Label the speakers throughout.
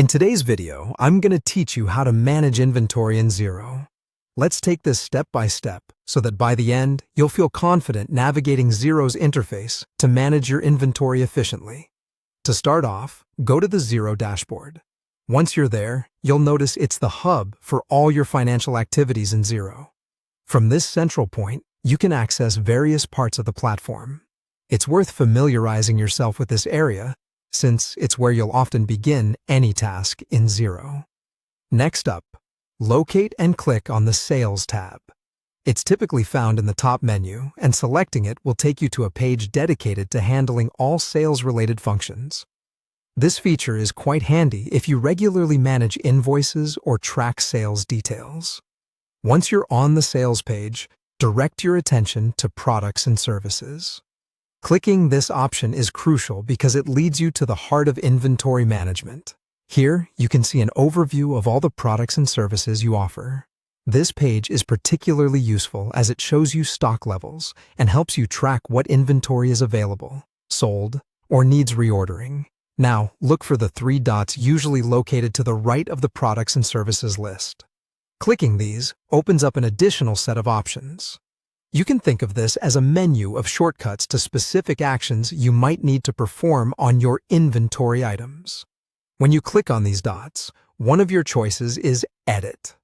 Speaker 1: In today's video, I'm going to teach you how to manage inventory in Xero. Let's take this step by step so that by the end, you'll feel confident navigating Xero's interface to manage your inventory efficiently. To start off, go to the Xero dashboard. Once you're there, you'll notice it's the hub for all your financial activities in Xero. From this central point, you can access various parts of the platform. It's worth familiarizing yourself with this area, since it's where you'll often begin any task in Xero. Next up, locate and click on the Sales tab. It's typically found in the top menu, and selecting it will take you to a page dedicated to handling all sales-related functions. This feature is quite handy if you regularly manage invoices or track sales details. Once you're on the sales page, direct your attention to products and services. Clicking this option is crucial because it leads you to the heart of inventory management. Here, you can see an overview of all the products and services you offer. This page is particularly useful as it shows you stock levels and helps you track what inventory is available, sold, or needs reordering. Now, look for the three dots usually located to the right of the products and services list. Clicking these opens up an additional set of options. You can think of this as a menu of shortcuts to specific actions you might need to perform on your inventory items. When you click on these dots, one of your choices is Edit.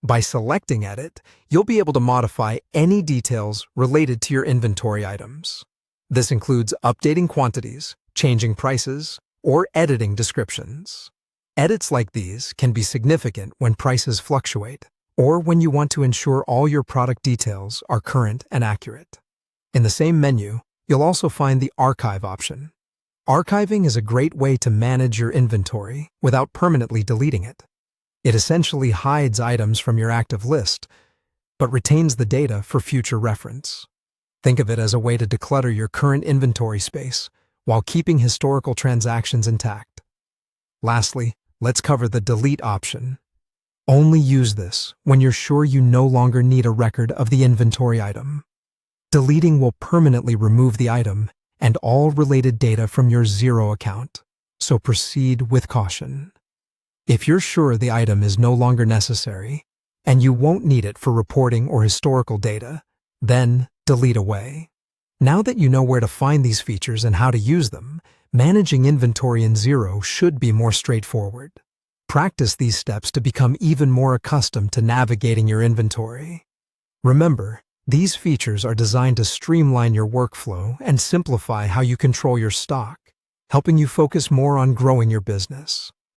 Speaker 1: By selecting Edit, you'll be able to modify any details related to your inventory items. This includes updating quantities, changing prices, or editing descriptions. Edits like these can be significant when prices fluctuate, or when you want to ensure all your product details are current and accurate. In the same menu, you'll also find the Archive option. Archiving is a great way to manage your inventory without permanently deleting it. It essentially hides items from your active list, but retains the data for future reference. Think of it as a way to declutter your current inventory space while keeping historical transactions intact. Lastly, let's cover the Delete option. Only use this when you're sure you no longer need a record of the inventory item. Deleting will permanently remove the item and all related data from your Xero account, so proceed with caution. If you're sure the item is no longer necessary and you won't need it for reporting or historical data, then delete away. Now that you know where to find these features and how to use them, managing inventory in Xero should be more straightforward. Practice these steps to become even more accustomed to navigating your inventory. Remember, these features are designed to streamline your workflow and simplify how you control your stock, helping you focus more on growing your business.